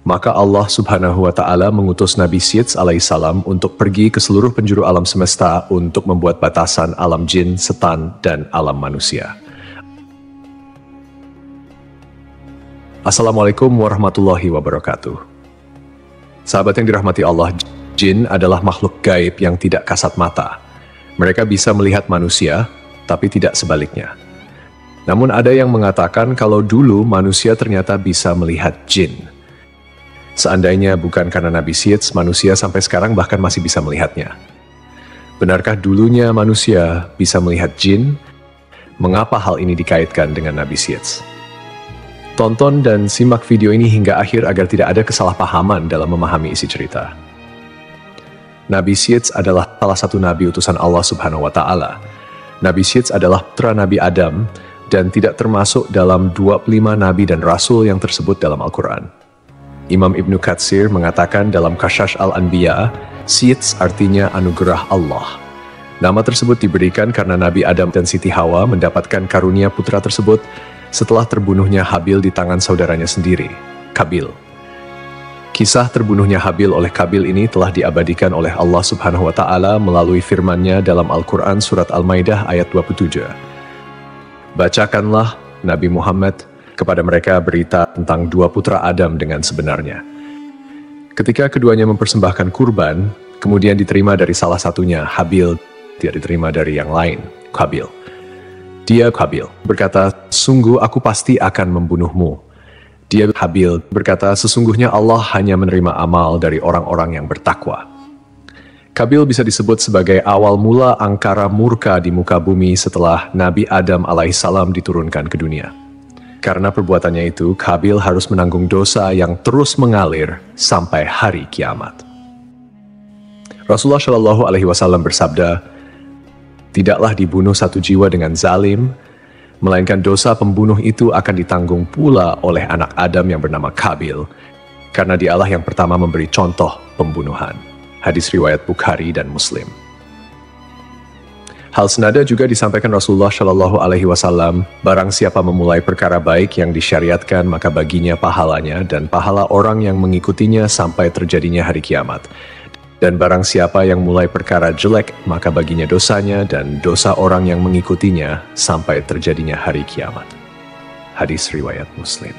Maka Allah Subhanahu wa Ta'ala mengutus Nabi Syeds alaihissalam untuk pergi ke seluruh penjuru alam semesta untuk membuat batasan alam jin, setan, dan alam manusia. Assalamualaikum warahmatullahi wabarakatuh. Sahabat yang dirahmati Allah, jin adalah makhluk gaib yang tidak kasat mata. Mereka bisa melihat manusia, tapi tidak sebaliknya. Namun ada yang mengatakan kalau dulu manusia ternyata bisa melihat jin. Seandainya bukan karena Nabi Syeds, manusia sampai sekarang bahkan masih bisa melihatnya. Benarkah dulunya manusia bisa melihat jin? Mengapa hal ini dikaitkan dengan Nabi Syeds? Tonton dan simak video ini hingga akhir agar tidak ada kesalahpahaman dalam memahami isi cerita. Nabi Syeds adalah salah satu nabi utusan Allah Subhanahu wa Ta'ala. Nabi Syeds adalah putra Nabi Adam dan tidak termasuk dalam 25 nabi dan rasul yang tersebut dalam Al-Quran. Imam Ibnu Katsir mengatakan dalam Qasas Al-Anbiya, Syeds artinya anugerah Allah. Nama tersebut diberikan karena Nabi Adam dan Siti Hawa mendapatkan karunia putra tersebut setelah terbunuhnya Habil di tangan saudaranya sendiri, Qabil. Kisah terbunuhnya Habil oleh Qabil ini telah diabadikan oleh Allah Subhanahu wa Ta'ala melalui firman-Nya dalam Al-Quran Surat Al-Maidah ayat 27. Bacakanlah Nabi Muhammad kepada mereka berita tentang dua putra Adam dengan sebenarnya. Ketika keduanya mempersembahkan kurban, kemudian diterima dari salah satunya, Habil, tidak diterima dari yang lain, Qabil. Dia, Qabil, berkata, sungguh aku pasti akan membunuhmu. Dia, Habil, berkata, sesungguhnya Allah hanya menerima amal dari orang-orang yang bertakwa. Qabil bisa disebut sebagai awal mula angkara murka di muka bumi setelah Nabi Adam alaihissalam diturunkan ke dunia. Karena perbuatannya itu, Qabil harus menanggung dosa yang terus mengalir sampai hari kiamat. Rasulullah Shallallahu Alaihi Wasallam bersabda, tidaklah dibunuh satu jiwa dengan zalim, melainkan dosa pembunuh itu akan ditanggung pula oleh anak Adam yang bernama Qabil, karena dialah yang pertama memberi contoh pembunuhan. Hadis riwayat Bukhari dan Muslim. Hal senada juga disampaikan Rasulullah Shallallahu Alaihi Wasallam, barang siapa memulai perkara baik yang disyariatkan maka baginya pahalanya dan pahala orang yang mengikutinya sampai terjadinya hari kiamat. Dan barang siapa yang mulai perkara jelek maka baginya dosanya dan dosa orang yang mengikutinya sampai terjadinya hari kiamat. Hadis riwayat Muslim.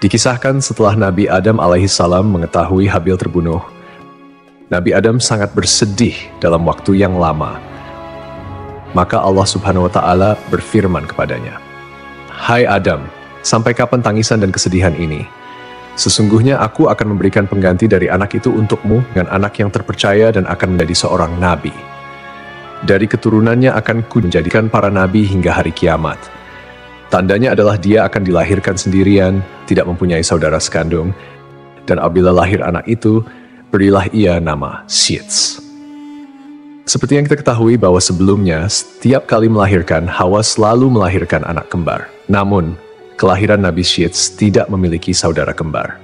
Dikisahkan setelah Nabi Adam alaihissalam mengetahui Habil terbunuh, Nabi Adam sangat bersedih dalam waktu yang lama. Maka Allah Subhanahu wa Ta'ala berfirman kepadanya, hai Adam, sampai kapan tangisan dan kesedihan ini? Sesungguhnya aku akan memberikan pengganti dari anak itu untukmu dengan anak yang terpercaya dan akan menjadi seorang nabi. Dari keturunannya akan kunjadikan para nabi hingga hari kiamat. Tandanya adalah dia akan dilahirkan sendirian, tidak mempunyai saudara sekandung, dan apabila lahir anak itu, berilah ia nama Syeds. Seperti yang kita ketahui bahwa sebelumnya, setiap kali melahirkan, Hawa selalu melahirkan anak kembar. Namun, kelahiran Nabi Syeds tidak memiliki saudara kembar.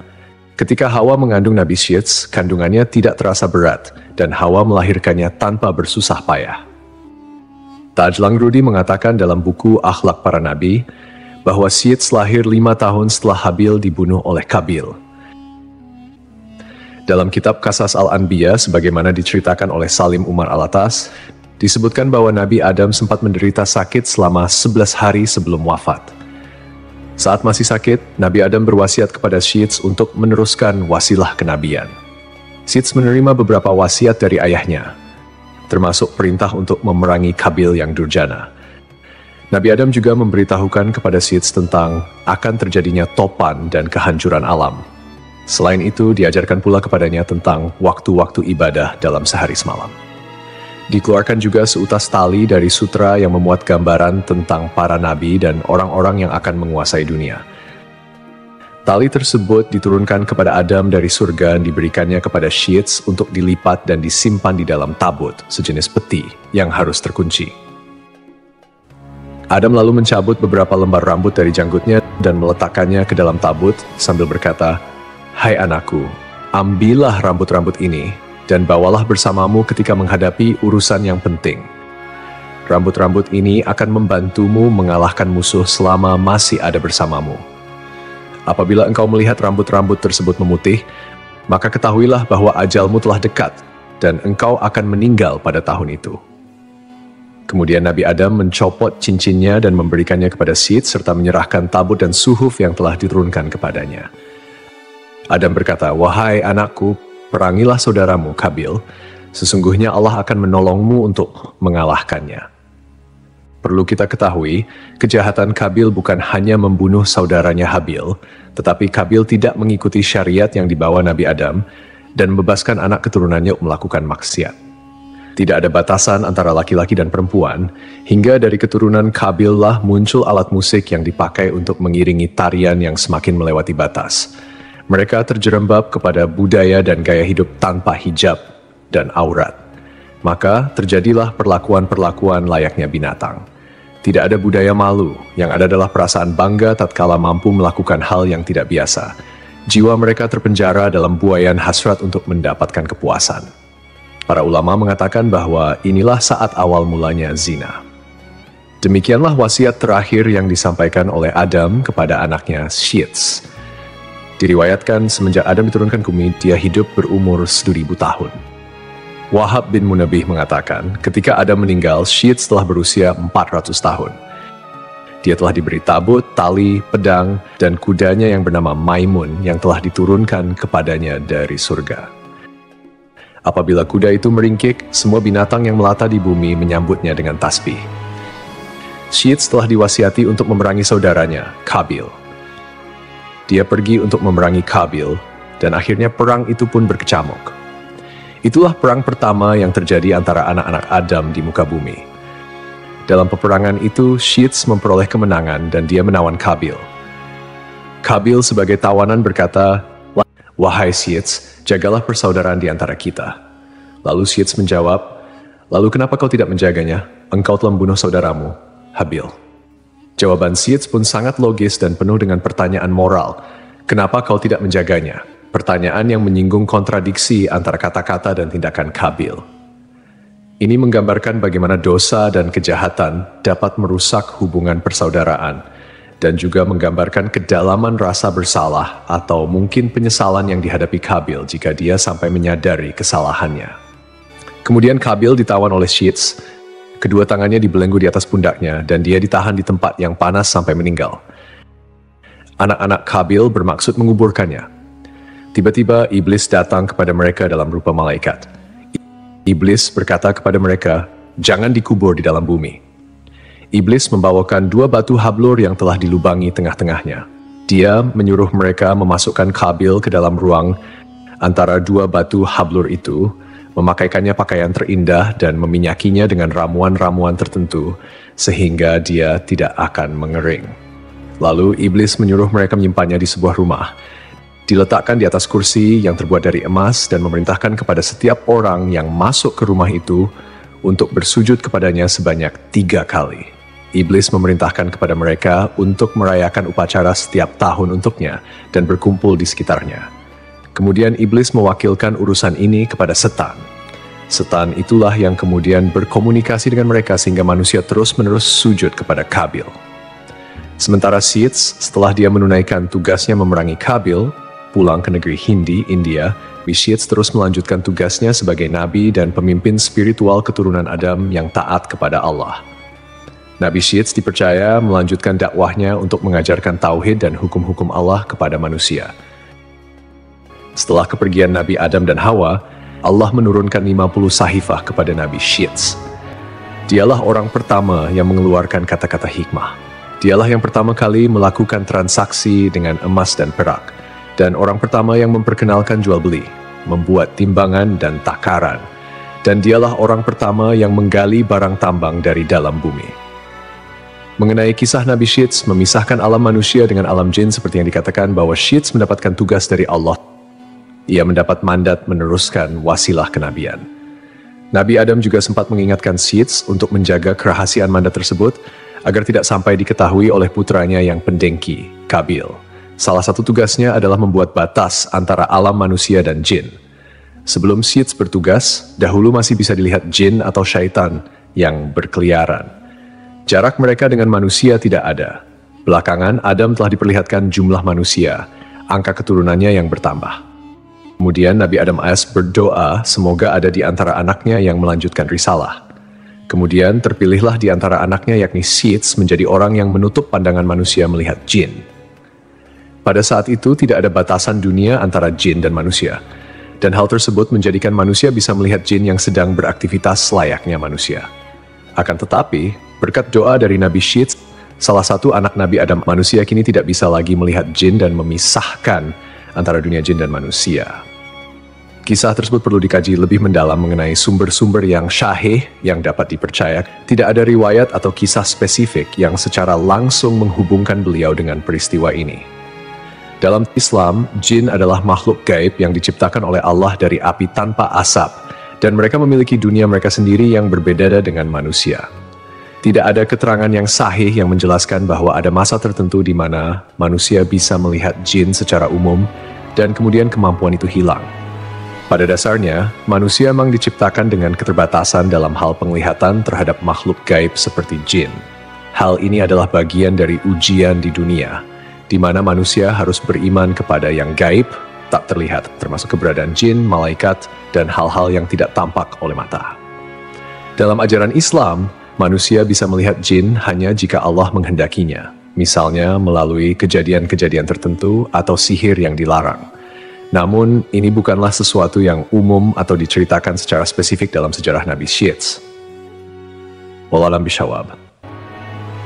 Ketika Hawa mengandung Nabi Syeds, kandungannya tidak terasa berat, dan Hawa melahirkannya tanpa bersusah payah. Taj Langrudi mengatakan dalam buku Akhlak Para Nabi bahwa Syeds lahir 5 tahun setelah Habil dibunuh oleh Qabil. Dalam kitab Qasas Al-Anbiya, sebagaimana diceritakan oleh Salim Umar Alatas, disebutkan bahwa Nabi Adam sempat menderita sakit selama 11 hari sebelum wafat. Saat masih sakit, Nabi Adam berwasiat kepada Syeds untuk meneruskan wasilah kenabian. Syeds menerima beberapa wasiat dari ayahnya, termasuk perintah untuk memerangi Qabil yang durjana. Nabi Adam juga memberitahukan kepada Syeds tentang akan terjadinya topan dan kehancuran alam. Selain itu, diajarkan pula kepadanya tentang waktu-waktu ibadah dalam sehari semalam. Dikeluarkan juga seutas tali dari sutra yang memuat gambaran tentang para nabi dan orang-orang yang akan menguasai dunia. Tali tersebut diturunkan kepada Adam dari surga dan diberikannya kepada Syeds untuk dilipat dan disimpan di dalam tabut, sejenis peti yang harus terkunci. Adam lalu mencabut beberapa lembar rambut dari janggutnya dan meletakkannya ke dalam tabut sambil berkata, hai anakku, ambillah rambut-rambut ini dan bawalah bersamamu ketika menghadapi urusan yang penting. Rambut-rambut ini akan membantumu mengalahkan musuh selama masih ada bersamamu. Apabila engkau melihat rambut-rambut tersebut memutih, maka ketahuilah bahwa ajalmu telah dekat dan engkau akan meninggal pada tahun itu. Kemudian Nabi Adam mencopot cincinnya dan memberikannya kepada Syed serta menyerahkan tabut dan suhuf yang telah diturunkan kepadanya. Adam berkata, "Wahai anakku, perangilah saudaramu Kabil. Sesungguhnya Allah akan menolongmu untuk mengalahkannya." Perlu kita ketahui, kejahatan Kabil bukan hanya membunuh saudaranya Habil, tetapi Kabil tidak mengikuti syariat yang dibawa Nabi Adam dan membebaskan anak keturunannya melakukan maksiat. Tidak ada batasan antara laki-laki dan perempuan, hingga dari keturunan Kabil lah muncul alat musik yang dipakai untuk mengiringi tarian yang semakin melewati batas. Mereka terjerembab kepada budaya dan gaya hidup tanpa hijab dan aurat. Maka terjadilah perlakuan-perlakuan layaknya binatang. Tidak ada budaya malu, yang ada adalah perasaan bangga tatkala mampu melakukan hal yang tidak biasa. Jiwa mereka terpenjara dalam buaian hasrat untuk mendapatkan kepuasan. Para ulama mengatakan bahwa inilah saat awal mulanya zina. Demikianlah wasiat terakhir yang disampaikan oleh Adam kepada anaknya Syed. Diriwayatkan semenjak Adam diturunkan ke bumi, dia hidup berumur 1000 tahun. Wahab bin Munabih mengatakan, ketika Adam meninggal, Syed telah berusia 400 tahun. Dia telah diberi tabut, tali, pedang, dan kudanya yang bernama Maimun yang telah diturunkan kepadanya dari surga. Apabila kuda itu meringkik, semua binatang yang melata di bumi menyambutnya dengan tasbih. Syed telah diwasiati untuk memerangi saudaranya, Kabil. Dia pergi untuk memerangi Kabil, dan akhirnya perang itu pun berkecamuk. Itulah perang pertama yang terjadi antara anak-anak Adam di muka bumi. Dalam peperangan itu, Syed memperoleh kemenangan dan dia menawan Kabil. Kabil sebagai tawanan berkata, "Wahai Syed, jagalah persaudaraan di antara kita." Lalu Syed menjawab, "Lalu kenapa kau tidak menjaganya? Engkau telah membunuh saudaramu, Habil." Jawaban Syed pun sangat logis dan penuh dengan pertanyaan moral. Kenapa kau tidak menjaganya? Pertanyaan yang menyinggung kontradiksi antara kata-kata dan tindakan Kabil. Ini menggambarkan bagaimana dosa dan kejahatan dapat merusak hubungan persaudaraan, dan juga menggambarkan kedalaman rasa bersalah atau mungkin penyesalan yang dihadapi Kabil jika dia sampai menyadari kesalahannya. Kemudian Kabil ditawan oleh Syed, kedua tangannya dibelenggu di atas pundaknya dan dia ditahan di tempat yang panas sampai meninggal. Anak-anak Kabil bermaksud menguburkannya. Tiba-tiba iblis datang kepada mereka dalam rupa malaikat. Iblis berkata kepada mereka, "Jangan dikubur di dalam bumi." Iblis membawakan 2 batu hablur yang telah dilubangi tengah-tengahnya. Dia menyuruh mereka memasukkan Kabil ke dalam ruang antara 2 batu hablur itu, memakaikannya pakaian terindah dan meminyakinya dengan ramuan-ramuan tertentu, sehingga dia tidak akan mengering. Lalu iblis menyuruh mereka menyimpannya di sebuah rumah. Diletakkan di atas kursi yang terbuat dari emas dan memerintahkan kepada setiap orang yang masuk ke rumah itu untuk bersujud kepadanya sebanyak 3 kali. Iblis memerintahkan kepada mereka untuk merayakan upacara setiap tahun untuknya dan berkumpul di sekitarnya. Kemudian iblis mewakilkan urusan ini kepada setan. Setan itulah yang kemudian berkomunikasi dengan mereka sehingga manusia terus-menerus sujud kepada Kabil. Sementara Syed, setelah dia menunaikan tugasnya memerangi Kabil, pulang ke negeri Hindi, India, Syed terus melanjutkan tugasnya sebagai nabi dan pemimpin spiritual keturunan Adam yang taat kepada Allah. Nabi Syed dipercaya melanjutkan dakwahnya untuk mengajarkan tauhid dan hukum-hukum Allah kepada manusia. Setelah kepergian Nabi Adam dan Hawa, Allah menurunkan 50 sahifah kepada Nabi Syed. Dialah orang pertama yang mengeluarkan kata-kata hikmah. Dialah yang pertama kali melakukan transaksi dengan emas dan perak, dan orang pertama yang memperkenalkan jual beli, membuat timbangan dan takaran, dan dialah orang pertama yang menggali barang tambang dari dalam bumi. Mengenai kisah Nabi Syed memisahkan alam manusia dengan alam jin seperti yang dikatakan bahwa Syed mendapatkan tugas dari Allah. Ia mendapat mandat meneruskan wasilah kenabian. Nabi Adam juga sempat mengingatkan Syed untuk menjaga kerahasiaan mandat tersebut agar tidak sampai diketahui oleh putranya yang pendengki, Kabil. Salah satu tugasnya adalah membuat batas antara alam manusia dan jin. Sebelum Syed bertugas, dahulu masih bisa dilihat jin atau syaitan yang berkeliaran. Jarak mereka dengan manusia tidak ada. Belakangan, Adam telah diperlihatkan jumlah manusia, angka keturunannya yang bertambah. Kemudian Nabi Adam AS berdoa semoga ada di antara anaknya yang melanjutkan risalah. Kemudian terpilihlah di antara anaknya yakni Sits menjadi orang yang menutup pandangan manusia melihat jin. Pada saat itu tidak ada batasan dunia antara jin dan manusia. Dan hal tersebut menjadikan manusia bisa melihat jin yang sedang beraktivitas layaknya manusia. Akan tetapi, berkat doa dari Nabi Sits, salah satu anak Nabi Adam manusia kini tidak bisa lagi melihat jin dan memisahkan antara dunia jin dan manusia. Kisah tersebut perlu dikaji lebih mendalam mengenai sumber-sumber yang syahih yang dapat dipercaya. Tidak ada riwayat atau kisah spesifik yang secara langsung menghubungkan beliau dengan peristiwa ini. Dalam Islam, jin adalah makhluk gaib yang diciptakan oleh Allah dari api tanpa asap, dan mereka memiliki dunia mereka sendiri yang berbeda dengan manusia. Tidak ada keterangan yang sahih yang menjelaskan bahwa ada masa tertentu di mana manusia bisa melihat jin secara umum dan kemudian kemampuan itu hilang. Pada dasarnya, manusia memang diciptakan dengan keterbatasan dalam hal penglihatan terhadap makhluk gaib seperti jin. Hal ini adalah bagian dari ujian di dunia, di mana manusia harus beriman kepada yang gaib, tak terlihat, termasuk keberadaan jin, malaikat, dan hal-hal yang tidak tampak oleh mata. Dalam ajaran Islam, manusia bisa melihat jin hanya jika Allah menghendakinya, misalnya melalui kejadian-kejadian tertentu atau sihir yang dilarang. Namun, ini bukanlah sesuatu yang umum atau diceritakan secara spesifik dalam sejarah Nabi Sits. Wallahu a'lam bishawab.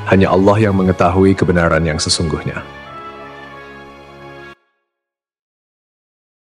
Hanya Allah yang mengetahui kebenaran yang sesungguhnya.